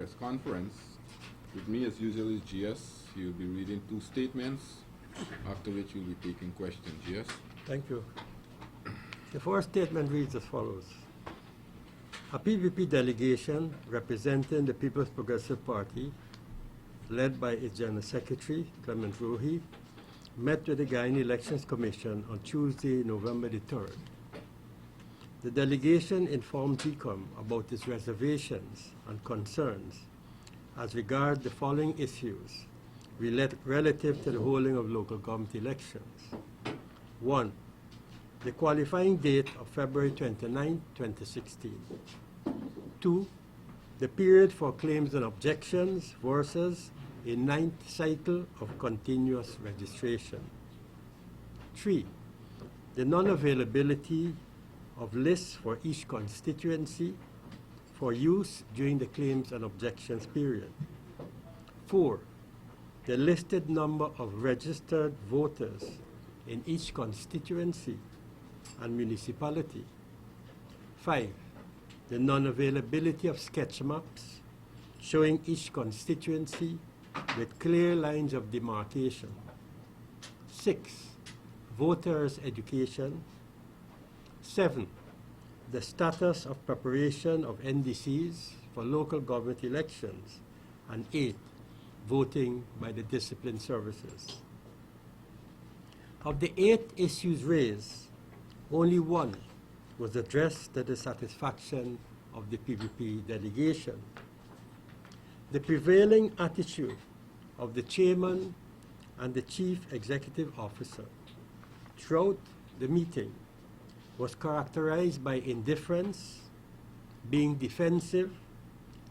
press conference. With me, as usual, is GS. He'll be reading two statements, after which we'll be taking questions. GS? Thank you. The first statement reads as follows. A PPP delegation representing the People's Progressive Party, led by its General Secretary, Clement Rohi, met with the Guyana Elections Commission on Tuesday, November the 3rd. The delegation informed GECOM about its reservations and concerns as regard the following issues relative to the holding of local government elections. 1. The qualifying date of February 29, 2016. 2. The period for claims and objections versus a 9th cycle of continuous registration. 3. The non-availability of lists for each constituency for use during the claims and objections period. 4. The listed number of registered voters in each constituency and municipality. 5. The non-availability of sketch maps showing each constituency with clear lines of demarcation. 6. Voters' education. 7. The status of preparation of NDCs for local government elections. And 8. Voting by the discipline services. Of the 8 issues raised, only one was addressed to the satisfaction of the PPP delegation. The prevailing attitude of the chairman and the chief executive officer throughout the meeting was characterized by indifference, being defensive,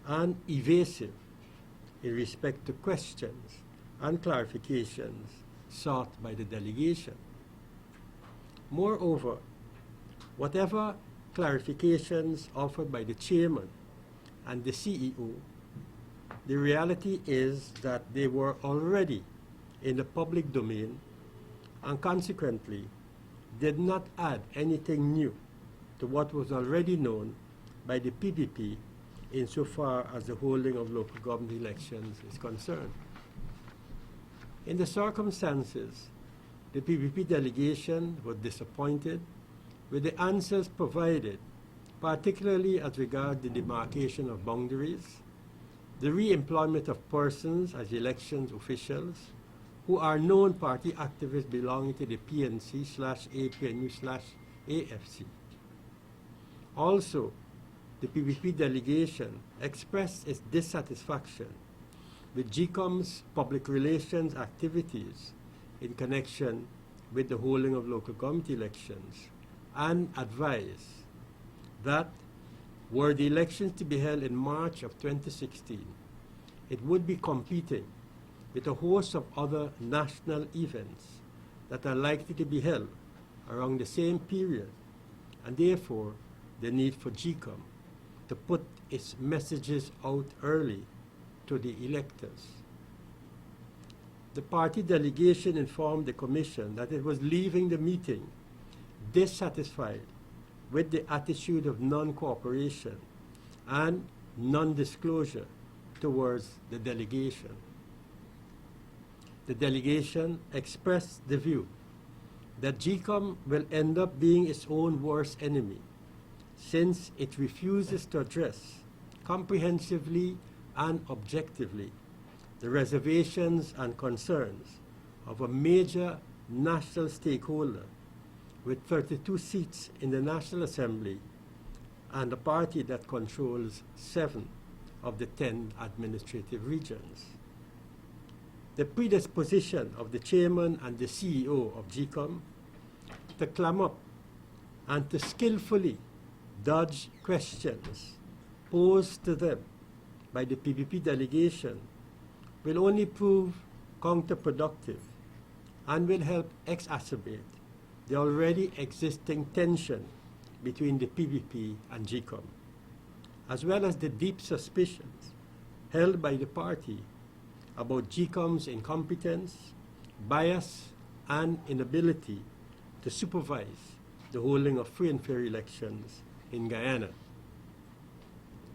and evasive in respect to questions and clarifications sought by the delegation. Moreover, whatever clarifications offered by the chairman and the CEO, the reality is that they were already in the public domain and consequently did not add anything new to what was already known by the PPP insofar as the holding of local government elections is concerned. In the circumstances, the PPP delegation was disappointed with the answers provided, particularly as regard the demarcation of boundaries, the re-employment of persons as elections officials who are known party activists belonging to the PNC/APNU/AFC. Also, the PPP delegation expressed its dissatisfaction with GECOM's public relations activities in connection with the holding of local government elections and advised that were the elections to be held in March of 2016, it would be competing with a host of other national events that are likely to be held around the same period, and therefore the need for GECOM to put its messages out early to the electors. The party delegation informed the commission that it was leaving the meeting dissatisfied with the attitude of non-cooperation and non-disclosure towards the delegation. The delegation expressed the view that GECOM will end up being its own worst enemy since it refuses to address comprehensively and objectively the reservations and concerns of a major national stakeholder with 32 seats in the National Assembly and a party that controls 7 of the 10 administrative regions. The predisposition of the chairman and the CEO of GECOM to clam up and to skillfully dodge questions posed to them by the PPP delegation will only prove counterproductive and will help exacerbate the already existing tension between the PPP and GECOM, as well as the deep suspicions held by the party about GECOM's incompetence, bias, and inability to supervise the holding of free and fair elections in Guyana.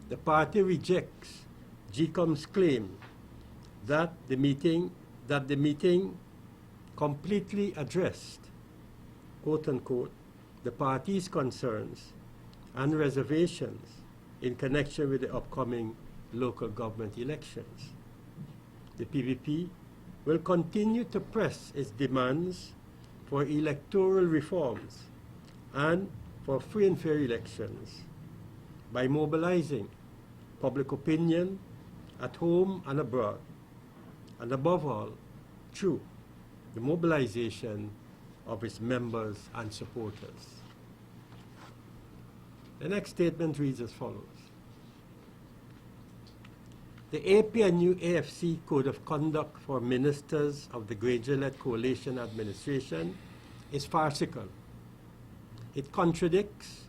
The party rejects GCOM's claim that the meeting completely addressed, quote unquote, the party's concerns and reservations in connection with the upcoming local government elections. The PVP will continue to press its demands for electoral reforms and for free and fair elections by mobilizing public opinion at home and abroad, and above all, through the mobilization of its members and supporters. The next statement reads as follows. The APNU AFC Code of Conduct for Ministers of the Granger-led Coalition Administration is farcical. It contradicts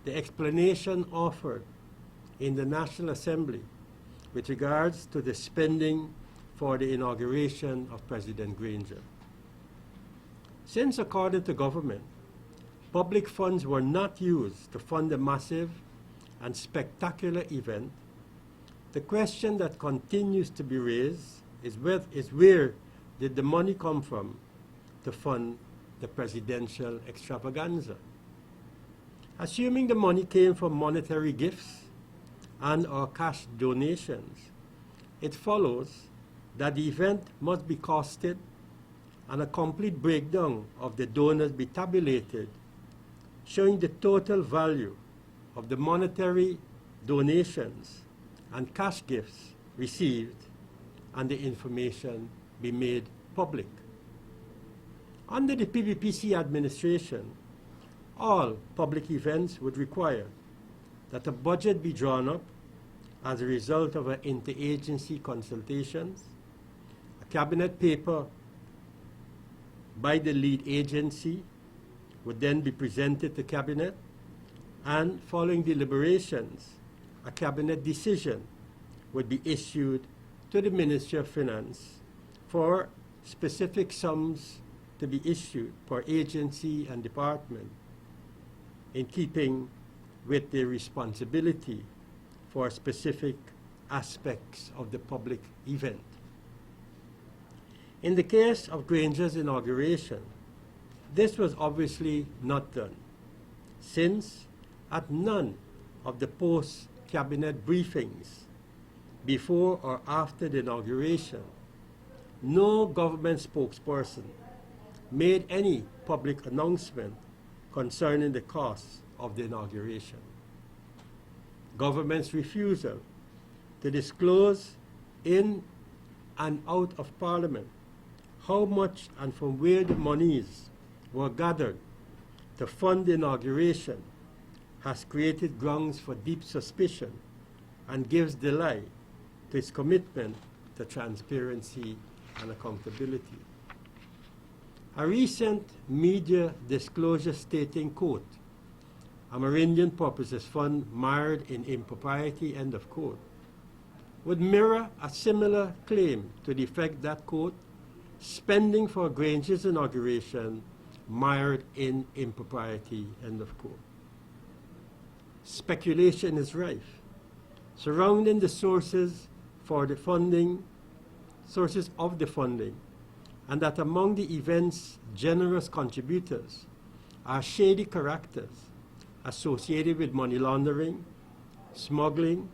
the explanation offered in the National Assembly with regards to the spending for the inauguration of President Granger. Since, according to government, public funds were not used to fund a massive and spectacular event, the question that continues to be raised is where did the money come from to fund the presidential extravaganza? Assuming the money came from monetary gifts and or cash donations, it follows that the event must be costed and a complete breakdown of the donors be tabulated, showing the total value of the monetary donations and cash gifts received, and the information be made public. Under the PVPC administration, all public events would require that a budget be drawn up as a result of an interagency consultations, a cabinet paper by the lead agency would then be presented to cabinet, and following deliberations, a cabinet decision would be issued to the Ministry of Finance for specific sums to be issued per agency and department in keeping with their responsibility for specific aspects of the public event. In the case of Granger's inauguration, this was obviously not done, since at none of the post-cabinet briefings before or after the inauguration, no government spokesperson made any public announcement concerning the costs of the inauguration. Government's refusal to disclose in and out of Parliament how much and from where the monies were gathered to fund the inauguration has created grounds for deep suspicion and gives the lie to its commitment to transparency and accountability. A recent media disclosure stating, quote, Amerindian Purposes Fund mired in impropriety, end of quote, would mirror a similar claim to the effect that, quote, spending for Granger's inauguration mired in impropriety, end of quote. Speculation is rife surrounding the sources of the funding, and that among the event's generous contributors are shady characters associated with money laundering, smuggling,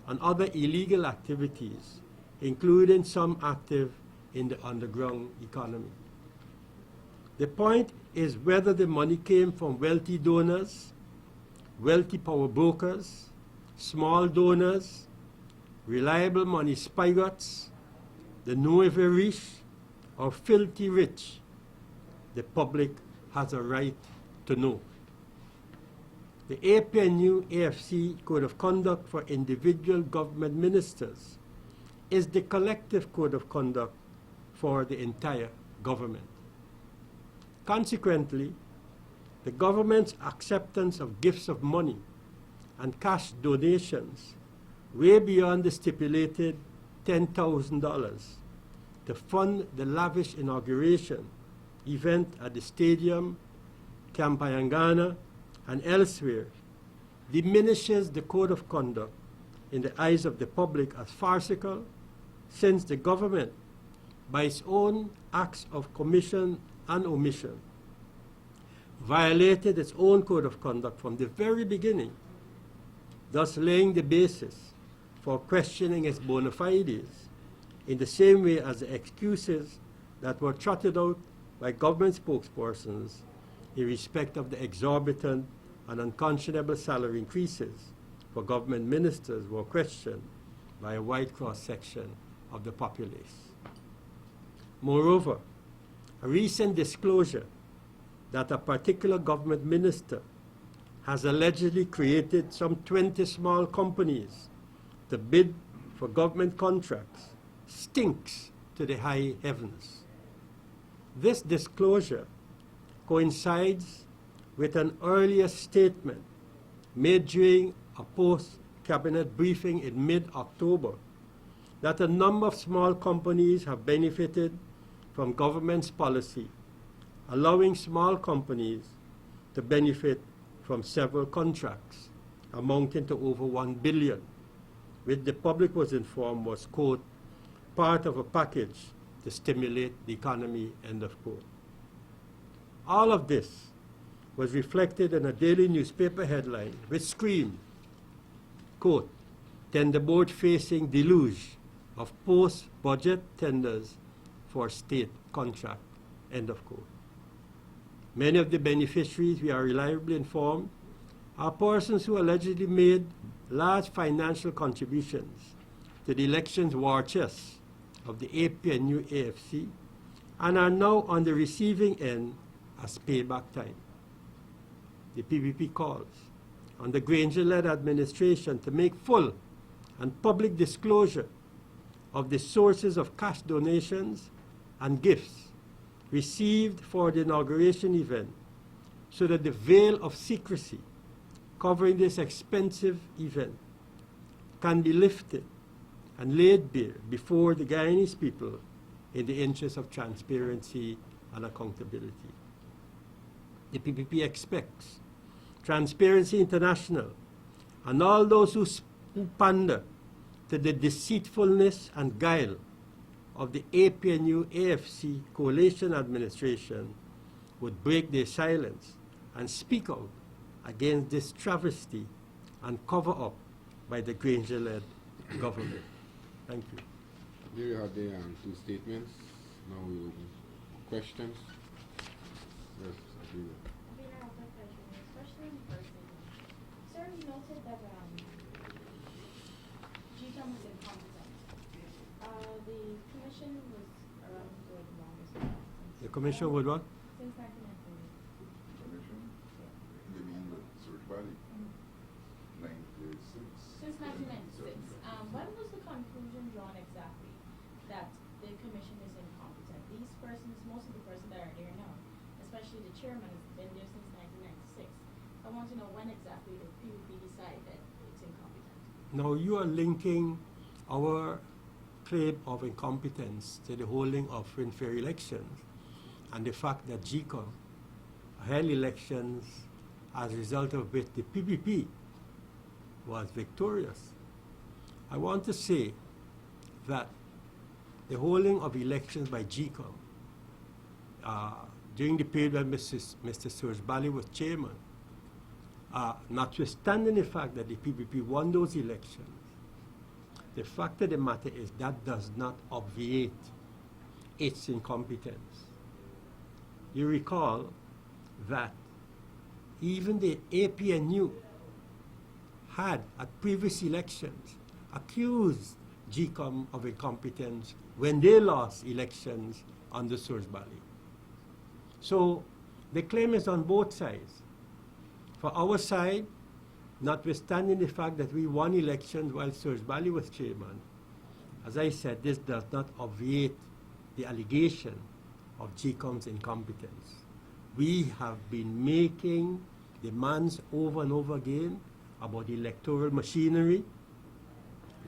and other illegal activities, including some active in the underground economy. The point is whether the money came from wealthy donors, wealthy power brokers, small donors, reliable money spigots, the nouveau riche, or filthy rich. The public has a right to know. The APNU AFC Code of Conduct for individual government ministers is the collective code of conduct for the entire government. Consequently, the government's acceptance of gifts of money and cash donations way beyond the stipulated $10,000 to fund the lavish inauguration event at the stadium, Kampayangana, and elsewhere diminishes the code of conduct in the eyes of the public as farcical, since the government, by its own acts of commission and omission, violated its own code of conduct from the very beginning, thus laying the basis for questioning its bona fides in the same way as the excuses that were trotted out by government spokespersons in respect of the exorbitant and unconscionable salary increases for government ministers were questioned by a wide cross-section of the populace. Moreover, a recent disclosure that a particular government minister has allegedly created some 20 small companies to bid for government contracts stinks to the high heavens. This disclosure coincides with an earlier statement made during a post-cabinet briefing in mid-October that a number of small companies have benefited from government's policy, allowing small companies to benefit from several contracts amounting to over 1 billion, which the public was informed was, quote, part of a package to stimulate the economy, end of quote. All of this was reflected in a daily newspaper headline which screamed, quote, tender board facing deluge of post-budget tenders for state contract, end of quote. Many of the beneficiaries, we are reliably informed, are persons who allegedly made large financial contributions to the elections war chest of the APNU AFC and are now on the receiving end as payback time. The PPP calls on the Granger-led administration to make full and public disclosure of the sources of cash donations and gifts received for the inauguration event so that the veil of secrecy covering this expensive event can be lifted and laid bare before the Guyanese people in the interest of transparency and accountability. The PPP expects Transparency International and all those who pander to the deceitfulness and guile of the APNU AFC coalition administration would break their silence and speak out against this travesty and cover up by the Granger-led government. Thank you. There you have the two statements. Now we will open questions. Yes, Adila. Especially in person. Sir, you noted that GCOM was incompetent. The commission was around for the longest time. The commission would what? Since 1998. Commission? You mean the search body? 96. Since 1996. When was the conclusion drawn exactly that the commission is incompetent? These persons, most of the persons that are there now, especially the chairman, has been there since 1996. I want to know when exactly the PUP decided that it's incompetent. Now you are linking our claim of incompetence to the holding of free and fair elections and the fact that GCOM held elections as a result of which the PPP was victorious. I want to say that the holding of elections by GCOM during the period when Mr. Suraj Bali was chairman, notwithstanding the fact that the PPP won those elections, the fact of the matter is that does not obviate its incompetence. You recall that even the APNU had at previous elections accused GCOM of incompetence when they lost elections under Suraj Bali. So the claim is on both sides. For our side, notwithstanding the fact that we won elections while Suraj Bali was chairman, as I said, this does not obviate the allegation of GCOM's incompetence. We have been making demands over and over again about the electoral machinery,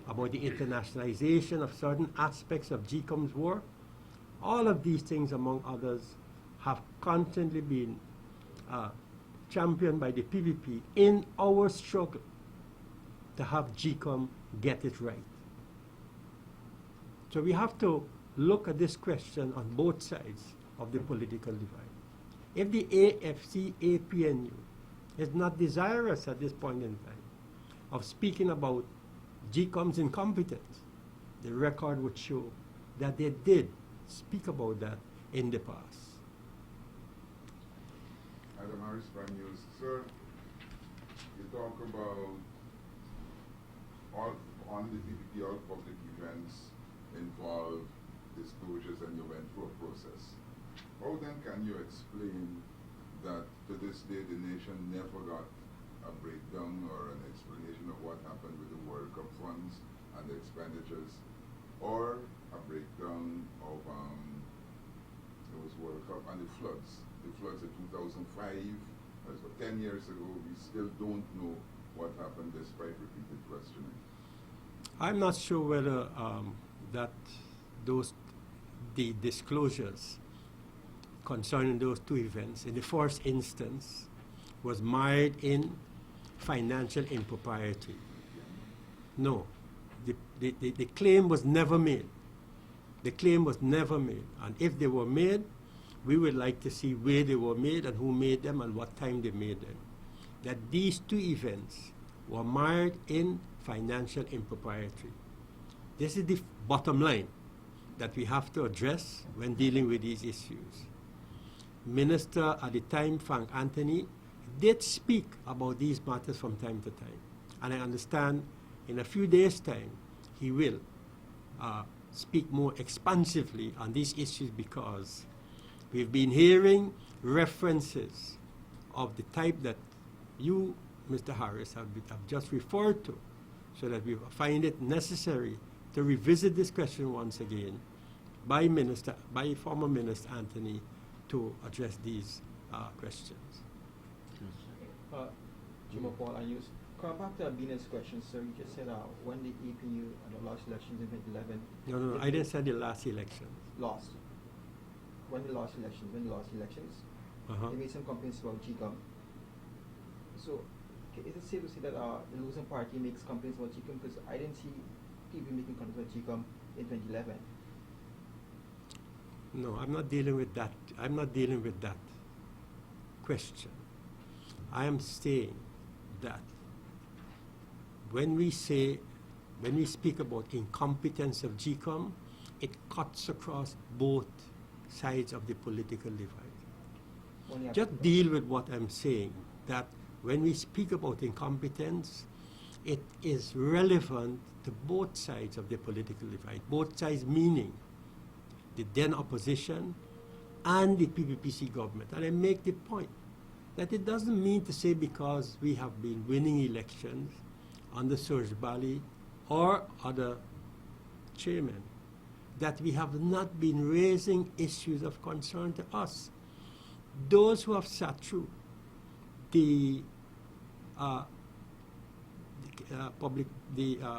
about the internationalization of certain aspects of GCOM's work. All of these things, among others, have constantly been championed by the PPP in our struggle to have GCOM get it right. So we have to look at this question on both sides of the political divide. If the AFC-APNU is not desirous at this point in time of speaking about GCOM's incompetence, the record would show that they did speak about that in the past. Adam Harris, Prime News. Sir, you talk about all on the PPP, all public events involve disclosures and you went through a process. How then can you explain that to this day the nation never got a breakdown or an explanation of what happened with the World Cup funds and the expenditures, or a breakdown of those World Cup and the floods in 2005, that's what, 10 years ago, we still don't know what happened despite repeated questioning. I'm not sure whether the disclosures concerning those two events in the first instance was mired in financial impropriety. No, the claim was never made. The claim was never made. And if they were made, we would like to see where they were made and who made them and what time they made them. That these two events were mired in financial impropriety. This is the bottom line that we have to address when dealing with these issues. Minister at the time, Frank Anthony, did speak about these matters from time to time. And I understand in a few days' time he will speak more expansively on these issues, because we've been hearing references of the type that you, Mr. Harris, have just referred to, so that we find it necessary to revisit this question once again by former Minister Anthony to address these questions. Juma Paul, and you come back to Abina's question, sir. You just said when the APU at the last elections in 2011. No, I didn't say the last election. Lost. When the last elections, they made some complaints about GCOM. So, is it safe to say that the losing party makes complaints about GCOM? Because I didn't see people making complaints about GCOM in 2011. No, I'm not dealing with that. I'm not dealing with that question. I am saying that when we speak about incompetence of GCOM, it cuts across both sides of the political divide. Just deal with what I'm saying, that when we speak about incompetence, it is relevant to both sides of the political divide. Both sides meaning the then opposition and the PPPC government. And I make the point that it doesn't mean to say because we have been winning elections under Serge Bali or other chairmen that we have not been raising issues of concern to us. Those who have sat through the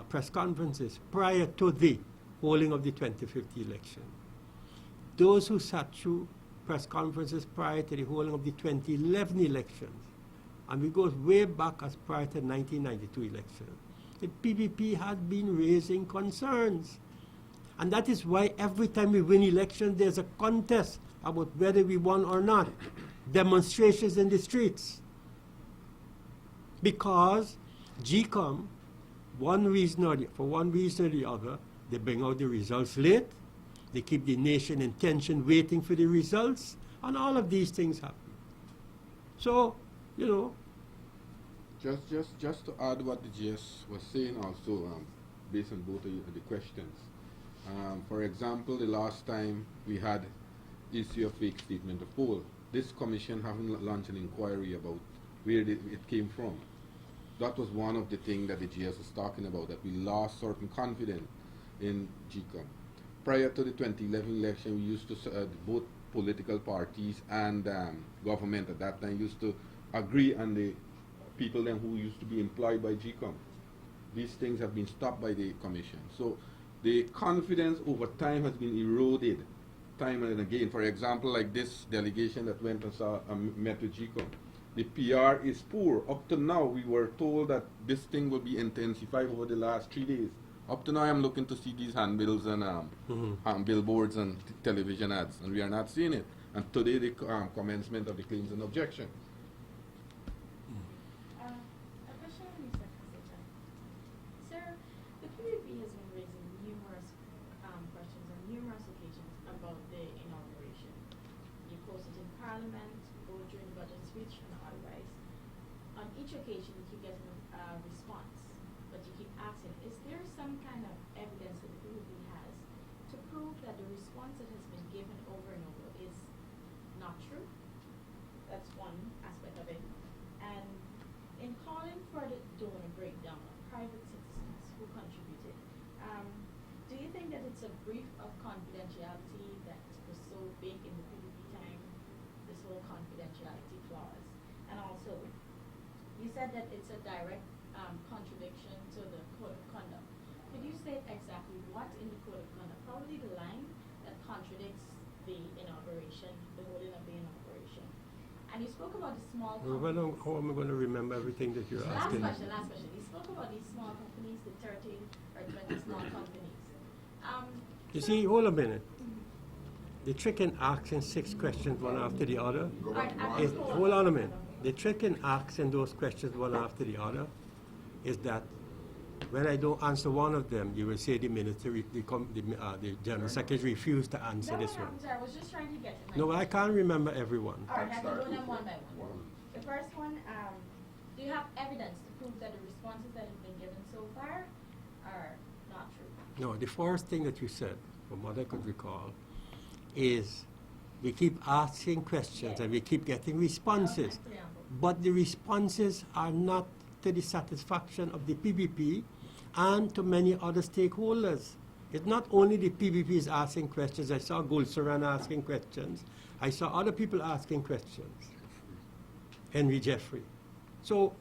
press conferences prior to the holding of the 2050 election, those who sat through press conferences prior to the holding of the 2011 elections, and we go way back as prior to the 1992 election, the PPP has been raising concerns. And that is why every time we win elections, there's a contest about whether we won or not. Demonstrations in the streets. Because GCOM, for one reason or the other, they bring out the results late. They keep the nation in tension waiting for the results. And all of these things happen. So, Just to add what the GS was saying also, based on both of the questions. For example, the last time we had issue of fake statement of poll, this commission haven't launched an inquiry about where it came from. That was one of the things that the GS was talking about, that we lost certain confidence in GCOM. Prior to the 2011 election, we used to, both political parties and government at that time used to agree on the people then who used to be employed by GCOM. These things have been stopped by the commission. So the confidence over time has been eroded time and again. For example, like this delegation that went and met with GCOM. the PR is poor. Up to now, we were told that this thing will be intensified over the last 3 days. Up to now, I'm looking to see these handbills and billboards and television ads, and we are not seeing it. And today, the commencement of the claims and objection. A question on Mr. Kasich. Sir, the PVP has been raising numerous questions on numerous occasions about the inauguration. You posted in Parliament, both during the budget speech and otherwise. On each occasion, you keep getting a response, but you keep asking, is there some kind of evidence that the PVP has to prove that the response that has been given over and over is not true? That's one aspect of it. And in calling for the donor breakdown of private citizens who contributed, do you think that it's a brief of confidentiality that was so big in the PVP time, this whole confidentiality clause? And also, you said that it's a direct contradiction to the Code of Conduct. Could you state exactly what in the Code of Conduct, probably the line that contradicts the inauguration, the holding of the inauguration? And you spoke about the small companies. How am I going to remember everything that you're Last asking? question. You spoke about these small companies, the 13 or 20 small companies. You see, hold a minute. The trick in asking 6 questions one after the other is, hold on a minute. The trick in asking those questions one after the other is that when I don't answer one of them, you will say the minister, the general secretary refused to answer No, this no, one. sir, I was just trying to get to my No, I question. can't remember everyone. All right, I can Start go them with one by one. one. The first one, do you have evidence to prove that the responses that have been given so far are not true? No, the first thing that you said, from what I could recall, is we keep asking questions and we keep getting responses. Okay, preamble. But the responses are not to the satisfaction of the PVP and to many other stakeholders. It's not only the PVP is asking questions. I saw Gulsaran asking questions. I saw other people asking questions. Henry Jeffrey. So,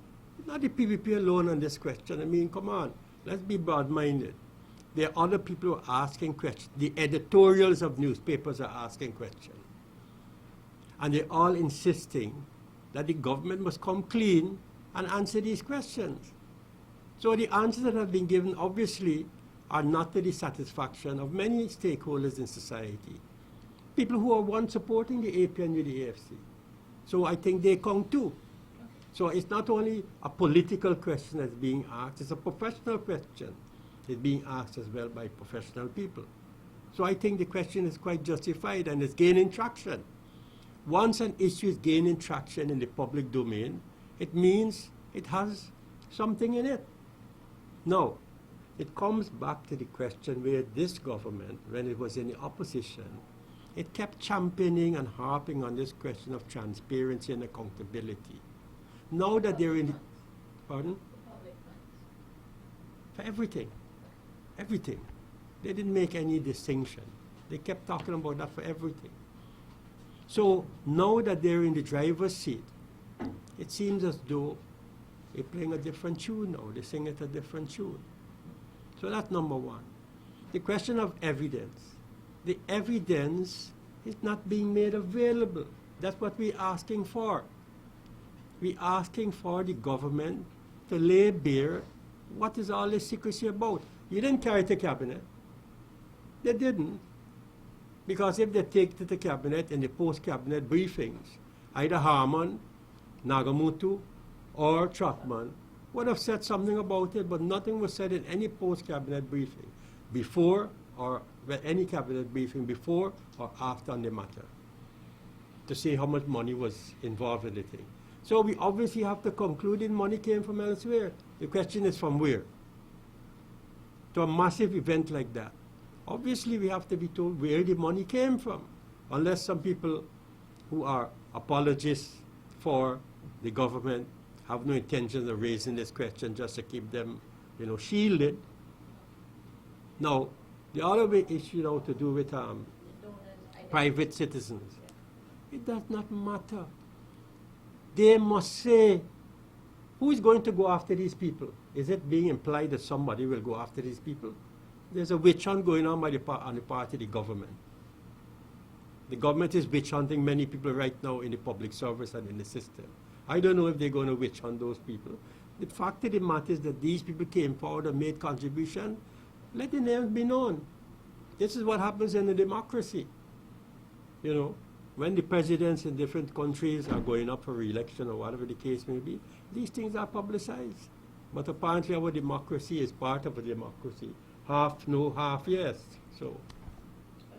not the PVP alone on this question. I mean, come on, let's be broad-minded. There are other people who are asking questions. The editorials of newspapers are asking questions. And they're all insisting that the government must come clean and answer these questions. So the answers that have been given obviously are not to the satisfaction of many stakeholders in society. People who are once supporting the APN with the AFC. So I think they count too. So it's not only a political question that's being asked, it's a professional question. It's being asked as well by professional people. So I think the question is quite justified and it's gaining traction. Once an issue is gaining traction in the public domain, it means it has something in it. Now, it comes back to the question where this government, when it was in the opposition, it kept championing and harping on this question of transparency and accountability. Now that they're in the, pardon? Public funds. For everything. Everything. They didn't make any distinction. They kept talking about that for everything. So now that they're in the driver's seat, it seems as though they're playing a different tune now. They sing it a different tune. So that's number one. The question of evidence. The evidence is not being made available. That's what we're asking for. We're asking for the government to lay bare what is all this secrecy about. You didn't carry it to cabinet. They didn't. Because if they take it to the cabinet in the post-cabinet briefings, either Harman, Nagamutu, or Trotman would have said something about it, but nothing was said in any post-cabinet briefing before or any cabinet briefing before or after on the matter to see how much money was involved in the thing. So we obviously have to conclude that money came from elsewhere. The question is from where? To a massive event like that. Obviously we have to be told where the money came from, unless some people who are apologists for the government have no intention of raising this question just to keep them, shielded. Now, the other issue now to do with The donors private citizens. It does not matter. They must say, who is going to go after these people? Is it being implied that somebody will go after these people? There's a witch hunt going on on the part of the government. The government is witch hunting many people right now in the public service and in the system. I don't know if they're going to witch hunt those people. The fact of the matter is that these people came forward and made contribution. Let the names be known. This is what happens in a democracy. You know, when the presidents in different countries are going up for re-election or whatever the case may be, these things are publicized. But apparently our democracy is part of a democracy. Half no, half yes. So,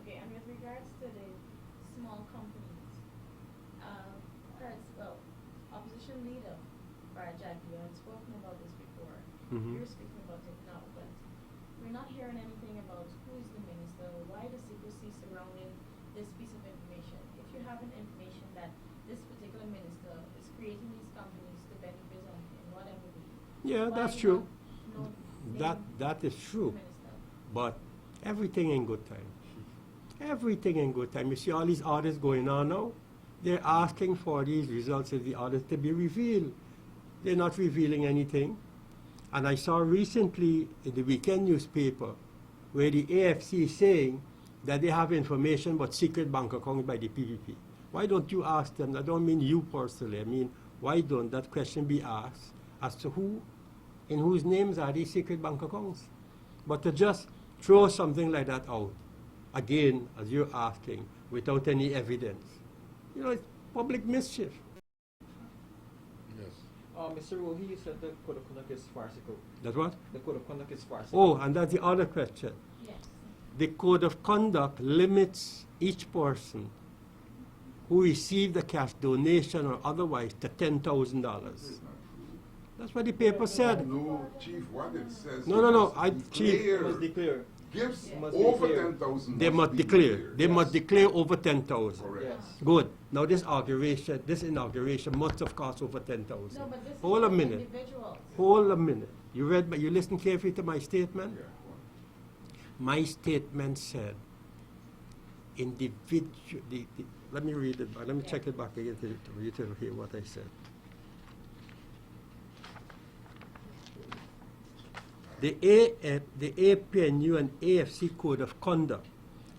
Okay, and with regards to the small companies, opposition leader Farah Jagdeo had spoken about this before. Mhm. You're speaking about it now, but we're not hearing anything about who is the minister, why the secrecy surrounding this piece of information. If you have an information that this particular minister is creating these companies to benefit in whatever way, yeah, why that's not true. name That is true. the minister? But everything in good time. Everything in good time. You see all these audits going on now? They're asking for these results of the audit to be revealed. They're not revealing anything. And I saw recently in the weekend newspaper where the AFC is saying that they have information about secret bank accounts by the PPP. Why don't you ask them? I don't mean you personally. I mean, why don't that question be asked as to who, in whose names are these secret bank accounts? But to just throw something like that out, again, as you're asking, without any evidence, you know, it's public mischief. Yes. Mr. Rohi, you said the code of conduct is farcical. That's what? The code of conduct is farcical. Oh, and that's the other question. Yes. The code of conduct limits each person who received a cash donation or otherwise to $10,000. It's not true. That's what the paper said. No, Chief, what it says. No, no, no, Chief. Chief. You must declare. Gifts It must be over clear. 10,000. They must be declare. declared. They must declare over 10,000. Correct. Yes. Good. Now this inauguration must have cost over 10,000. No, but this Hold a is minute. individuals. Hold a minute. You listened carefully to my statement? Yeah. My statement said let me read it back. Let me check it back again for you to hear what I said. The APNU and AFC Code of Conduct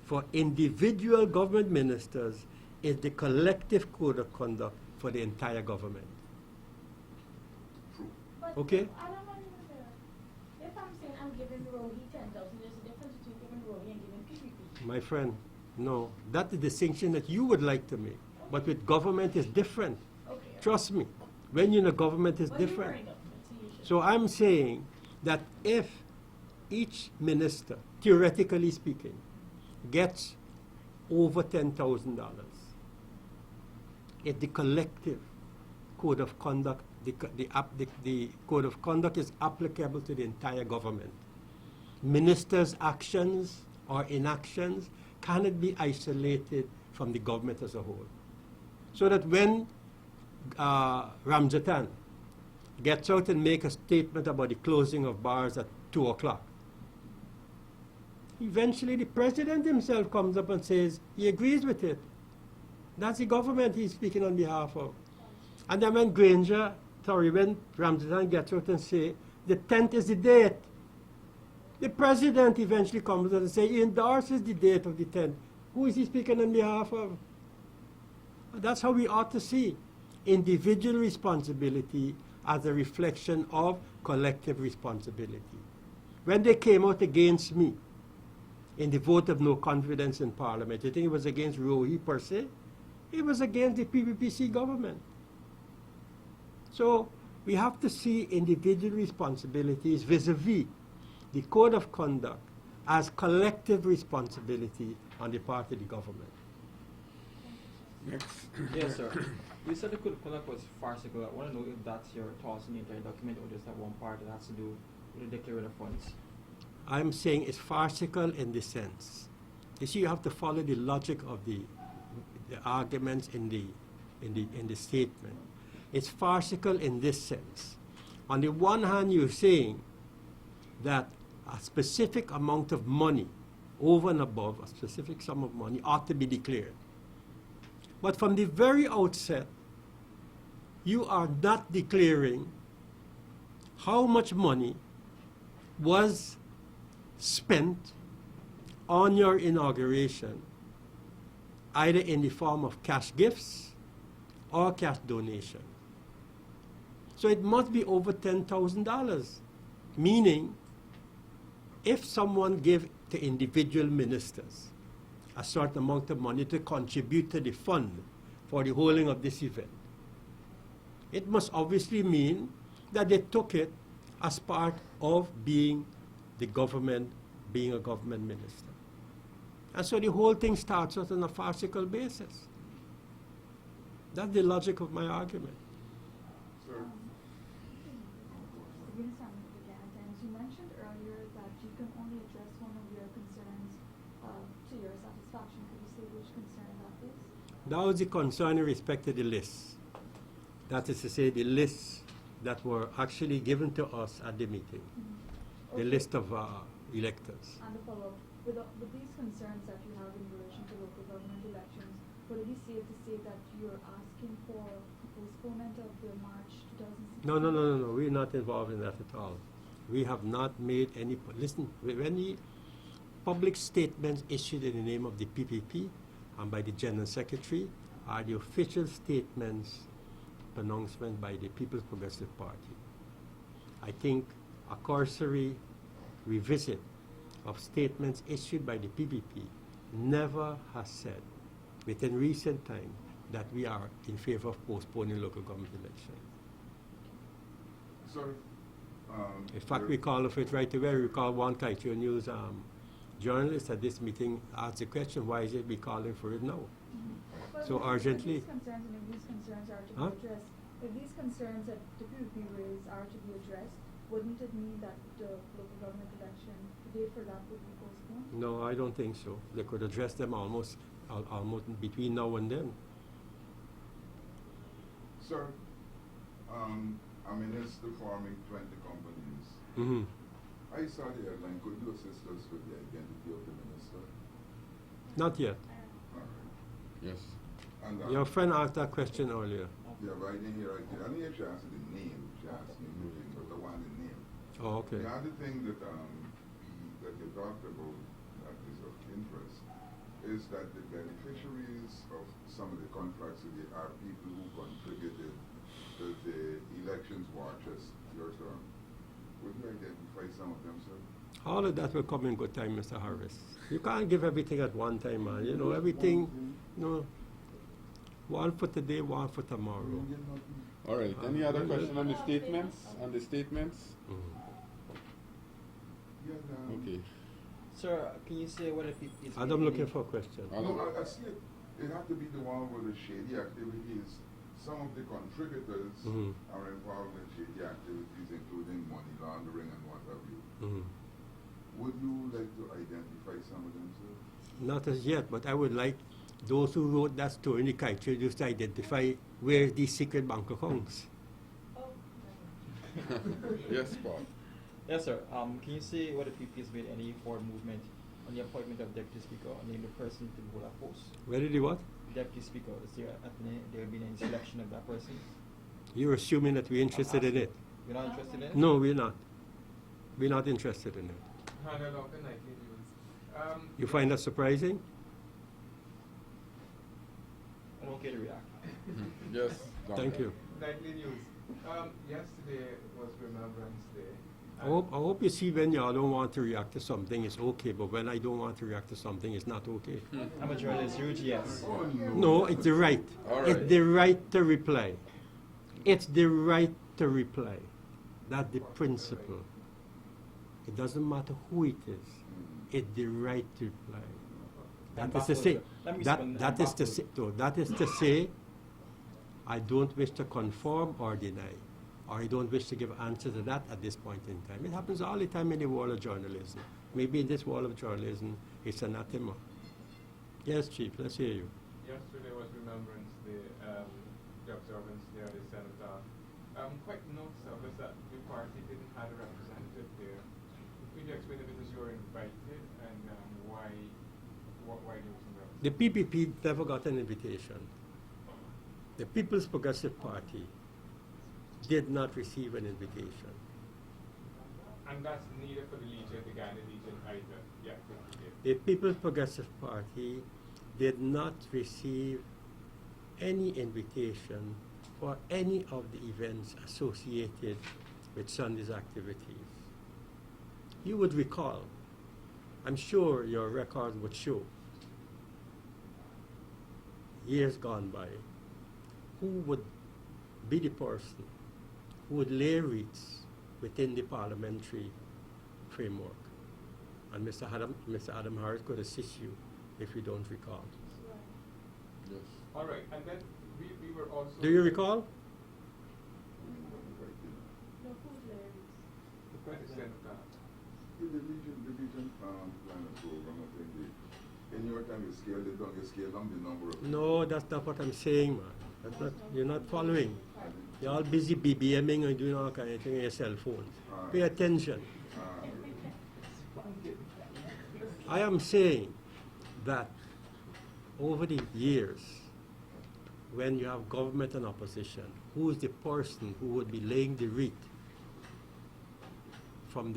for individual government ministers is the collective code of conduct for the entire government. True. But Okay. I don't understand. If I'm saying I'm giving Rohi 10,000, there's a difference between giving Rohi and giving PPP. My friend, no. That's the distinction that you would like to make. But with government is different. Okay. Trust me. When you're in a government is Well, you different. were in government, so you should. So I'm saying that if each minister, theoretically speaking, gets over $10,000, if the collective code of conduct, the code of conduct is applicable to the entire government. Ministers' actions or inactions cannot be isolated from the government as a whole. So that when Ramjatan gets out and make a statement about the closing of bars at 2 o'clock, eventually the president himself comes up and says he agrees with it. That's the government he's speaking on behalf of. And then when when Ramjatan gets out and say the 10th is the date, the president eventually comes out and say he endorses the date of the 10th. Who is he speaking on behalf of? That's how we ought to see individual responsibility as a reflection of collective responsibility. When they came out against me in the vote of no confidence in Parliament, you think it was against Rohi per se? It was against the PPPC government. So we have to see individual responsibilities vis-a-vis the code of conduct as collective responsibility on the part of the government. Next. Yes, sir. You said the code of conduct was farcical. I want to know if that's your thoughts on the entire document or just that one part that has to do with the declaring of funds. I'm saying it's farcical in the sense. You see, you have to follow the logic of the arguments in the statement. It's farcical in this sense. On the one hand, you're saying that a specific amount of money, over and above a specific sum of money, ought to be declared. But from the very outset, you are not declaring how much money was spent on your inauguration, either in the form of cash gifts or cash donation. So it must be over $10,000, meaning if someone gave to individual ministers a certain amount of money to contribute to the fund for the holding of this event, it must obviously mean that they took it as part of being the government, being a government minister. And so the whole thing starts out on a farcical basis. That's the logic of my argument. Sir? You mentioned earlier that you can only address one of your concerns to your satisfaction. Could you say which concern that is? That was the concern in respect to the lists. That is to say, the lists that were actually given to us at the meeting, the Okay. list of electors. And a follow-up, with these concerns that you have in relation to local government elections, would it be safe to say that you're asking for a postponement of the March 2016? No. We're not involved in that at all. We have not made any. Listen, when the public statements issued in the name of the PPP and by the General Secretary are the official statements, pronouncement by the People's Progressive Party. I think a cursory revisit of statements issued by the PPP never has said, within recent time, that we are in favor of postponing local government elections. Sir? In fact, we call of it right away. We call one Kaito News journalist at this meeting asked the question, why is it we calling for it now? But So if urgently. These concerns, and if these concerns are to Huh? be addressed, if these concerns that the PPP raised are to be addressed, wouldn't it mean that the local government election, the date for that would be postponed? No, I don't think so. They could address them almost between now and then. Sir, a minister forming 20 companies. Mm-hmm. I saw the headline. Could you assist us with the identity of the minister? Not yet. All right. Yes. And, Your friend asked that question earlier. yeah, but I didn't hear it. I didn't hear she asked the name. She asked me the name, but the one the name. Oh, okay. The other thing that that you talked about that is of interest is that the beneficiaries of some of the contracts are people who contributed to the elections watchers, your term. Would you identify some of them, sir? All of that will come in good time, Mr. Harris. You can't give everything at one time, man. You know, everything, one for today, one for tomorrow. All right. Any other question on the statements? On the statements? Mhm. Yeah, Okay. Sir, can you say what a PPP is? I'm looking for a question. No, I see it. It have to be the one with the shady activities. Some of the contributors Mhm. are involved in shady activities, including money laundering and what have you. Mhm. Would you like to identify some of them, sir? Not as yet, but I would like those who wrote that story in the Kaito just to identify where these secret bank accounts. Oh, Yes, Paul. Yes, sir. Can you say what the PPP has made any forward movement on the appointment of Deputy Speaker or name the person to hold that post? Where did he what? Deputy Speaker, is there been any selection of that person? You're assuming that we're interested in it. You're not interested in it? No, we're not. We're not interested in it. Hannah Locken, Nightly News. You find that surprising? I'm okay to react. Yes. Thank Doctor. you. Nightly News. Yesterday was Remembrance Day. I hope you see when y'all don't want to react to something, it's okay, but when I don't want to react to something, it's not okay. I'm a journalist, you're GS. No, it's the right. All It's right. the right to reply. It's the right to reply. That's the principle. It doesn't matter who it is. It's the right to reply. I'm That is to baffled, say, sir. Let me that respond. that I'm is to say, no, that is to say, I don't wish to conform or deny, or I don't wish to give answer to that at this point in time. It happens all the time in the world of journalism. Maybe in this world of journalism, it's anathema. Yes, Chief, let's hear you. Yesterday was Remembrance Day, the observance day of the Senator. Quite noticeable is that the party didn't have a representative there. Could you explain if it was you were invited and why there wasn't a The representative? PPP never got an invitation. The People's Progressive Party did not receive an invitation. And that's neither for the Legion, the Ghana Legion either. Yeah, The People's Progressive Party did not receive any invitation for any of the events associated with Sunday's activities. You would recall, I'm sure your record would show, years gone by, who would be the person who would lay wreaths within the parliamentary framework. And Mr. Adam Harris could assist you if you don't recall. Yes. All right, and then we were also. Do you recall? No, who's Larry's? The president. In the region plan program, I think in your time you scale down the number of. No, that's not what I'm saying, man. That's not, you're not following. You're all busy BBMing and doing all kind of thing on your cell phones. Pay attention. I am saying that over the years, when you have government and opposition, who is the person who would be laying the wreath from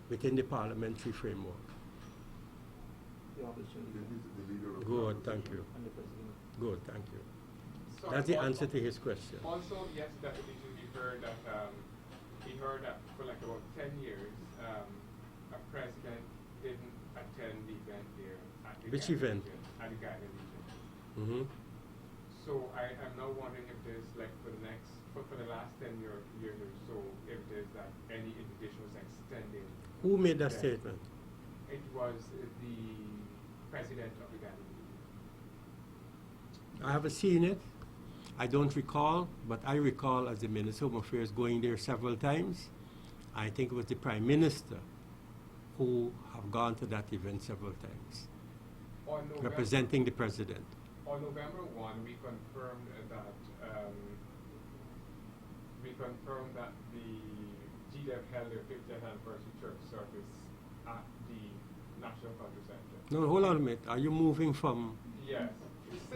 within the parliamentary framework? The opposition The leader of Good, the thank you. and the president. Good, thank you. So That's the al- answer to his question. Also, yes, definitely we heard that for like about 10 years, a president didn't attend the event there. At the Which Ghana event? Region, at the Ghana region. Mm-hmm. So I am now wondering if there's like for the last 10 years or so, if there's that any invitation was extended. Who made that Yeah. statement? It was the president of the Ghana region. I haven't seen it. I don't recall, but I recall as the Minister of Home Affairs going there several times. I think it was the Prime Minister who have gone to that event several times, On November, representing the President. On November 1, we confirmed that the GDEF held their 50th anniversary church service at the National Culture Center. No, hold on a minute. Are you moving from? Yes.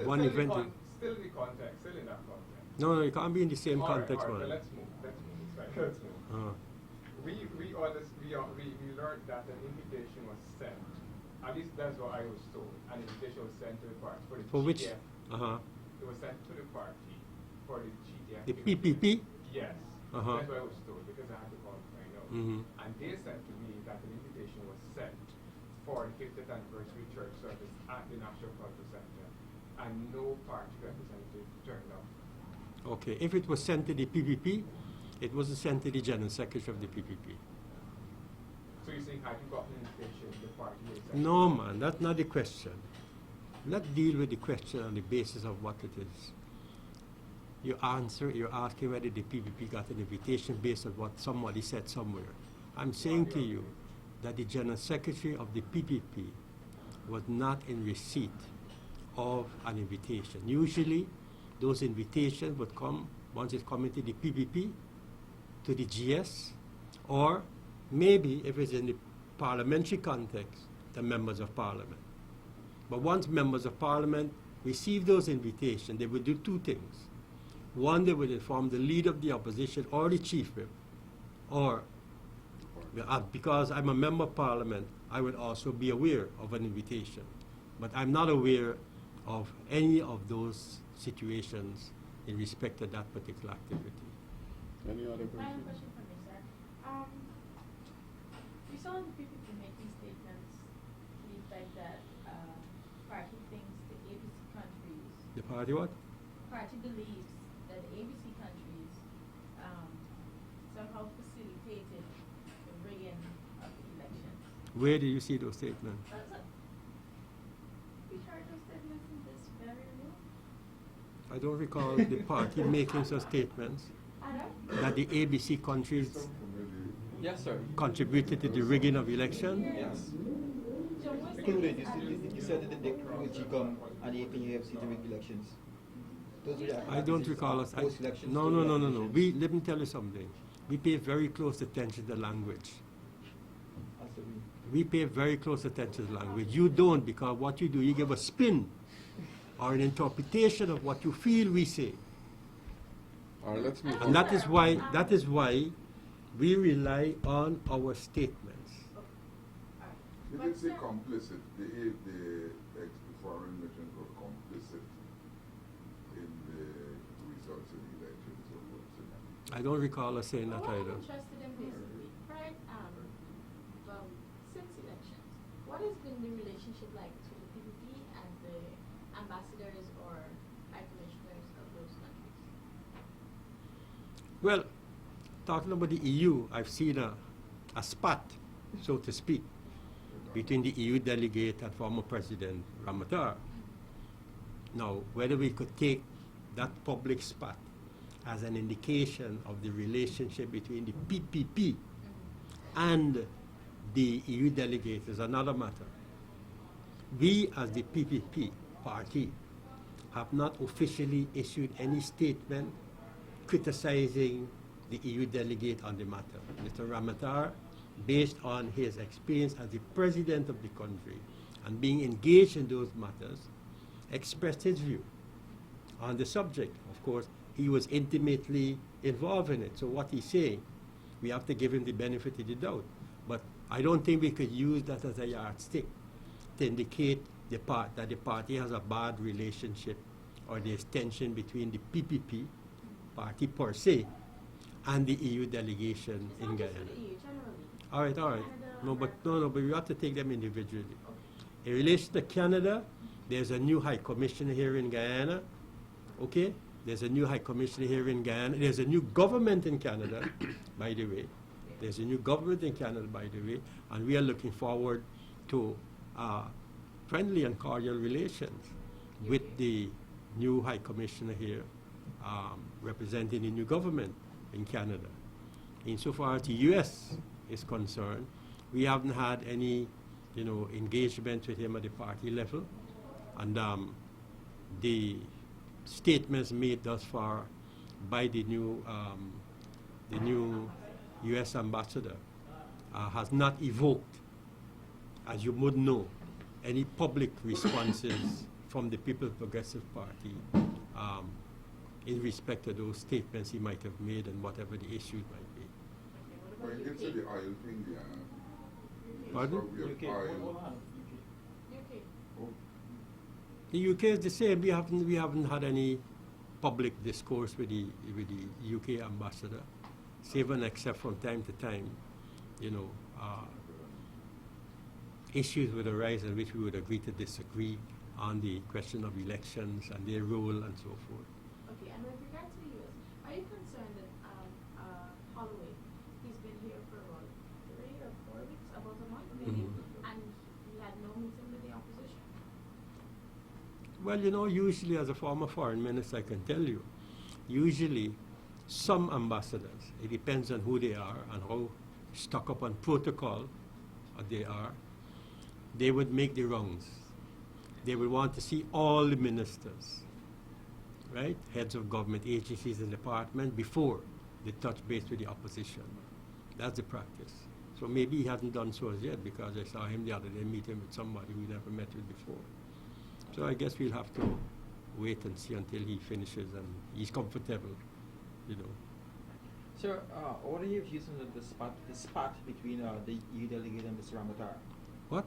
One Still in the event in- still in the context, still in that context. No, you can't be in the same All right, context, all right, man. but let's move. It's fine. Let's move. We learned that an invitation was sent. At least that's what I was told. An invitation was sent to the party for the For which? GDF. Uh-huh. It was sent to the party for the GDF. The event. PPP? Yes. Uh-huh. That's what I was told because I had to call to find out. Mhm. And they said to me that an invitation was sent for the 50th anniversary church service at the National Culture Center, and no party representative turned up. Okay. If it was sent to the PPP, it wasn't sent to the General Secretary of the PPP. So you're saying had you gotten an invitation, the party would have sent No, man, that's not the question. Let's deal with the question on the basis of what it is. You're asking whether the PPP got an invitation based on what somebody said somewhere. I'm saying to you that the General Secretary of the PPP was not in receipt of an invitation. Usually, those invitations would come once it's coming to the PPP, to the GS, or maybe if it's in the parliamentary context, the members of parliament. But once members of parliament receive those invitations, they would do two things. One, they would inform the leader of the opposition or the chief whip, or because I'm a member of parliament, I would also be aware of an invitation. But I'm not aware of any of those situations in respect to that particular activity. Any other Final questions? question for me, sir. We saw the PPP making statements to the effect that party thinks the ABC countries, The party what? party believes that the ABC countries somehow facilitated the rigging of the elections. Where do you see those statements? We heard those statements in this very room. I don't recall the party making such statements that the ABC countries Yes, sir. contributed to the rigging of election. Yes. Included, you said that they with GCOM and the APUFC to rig elections. Those were the I don't activities recall us. post-elections No, to no, rig no, no, no. elections. Let me tell you something. We pay very close attention to language. That's the way. We pay very close attention to language. You don't, because what you do, you give a spin or an interpretation of what you feel we say. All right, let's move And on. that is why we rely on our statements. You did say complicit. The foreign nations were complicit in the result I don't recall us saying that What I'm either. interested in basically, right, well, since elections, what has been the relationship like between the PPP and the ambassadors or high commissioners of those countries? Well, talking about the EU, I've seen a spat, so to speak, between the EU delegate and former President Ramatar. Now, whether we could take that public spat as an indication of the relationship between the PPP and the EU delegate is another matter. We, as the PPP party, have not officially issued any statement criticizing the EU delegate on the matter. Mr. Ramatar, based on his experience as the president of the country and being engaged in those matters, expressed his view on the subject. Of course, he was intimately involved in it. So what he's saying, we have to give him the benefit of the doubt. But I don't think we could use that as a yardstick to indicate that the party has a bad relationship or there's tension between the PPP party per se and the EU delegation It's in not just Guyana. for the EU, generally. All right. Canada, No, but America. we have to take them individually. Okay. In relation to Canada, there's a new High Commissioner here in Guyana. Okay? There's a new High Commissioner here in Guyana. There's a new government in Canada, by the way. There's a new government in Canada, by the way. And we are looking forward to friendly and cordial relations with the new High Commissioner here representing the new government in Canada. Insofar as the U.S. is concerned, we haven't had any, engagement with him at the party level. And the statements made thus far by the new U.S. ambassador has not evoked, as you would know, any public responses from the People's Progressive Party in respect to those statements he might have made and whatever the issues might be. But you did say the oil thing, yeah. Pardon? We have UK. oil. UK. Oh, The UK is the same. We haven't had any public discourse with the UK ambassador, save and except from time to time, issues would arise in which we would agree to disagree on the question of elections and their role and so forth. Okay, and with regard to the U.S., are you concerned that Holloway, he's been here for about 3 or 4 weeks, about a month maybe, and he had no meeting with the opposition? Well, usually as a former foreign minister, I can tell you, usually some ambassadors, it depends on who they are and how stuck up on protocol they are, they would make the rounds. They would want to see all the ministers, right? Heads of government agencies and departments before they touch base with the opposition. That's the practice. So maybe he hasn't done so as yet because I saw him the other day meeting with somebody we never met with before. So I guess we'll have to wait and see until he finishes and he's comfortable, Sir, what are your views on the spat between the EU delegate and Mr. Ramatar? What?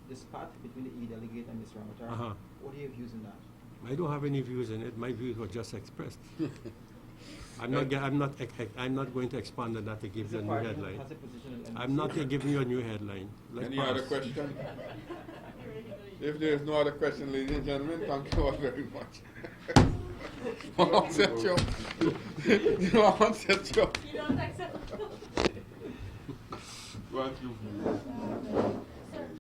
The spat between the EU delegate and Mr. Ramatar? Uh-huh. What are your views on that? I don't have any views in it. My views were just expressed. I'm not going to expand on that to give you a The new party headline. has a position in I'm not giving you a new headline. Let's Any pass. other question? If there is no other question, ladies and gentlemen, thank you all very much. I'll set you up. I'll set you up. You don't accept? Go on, you.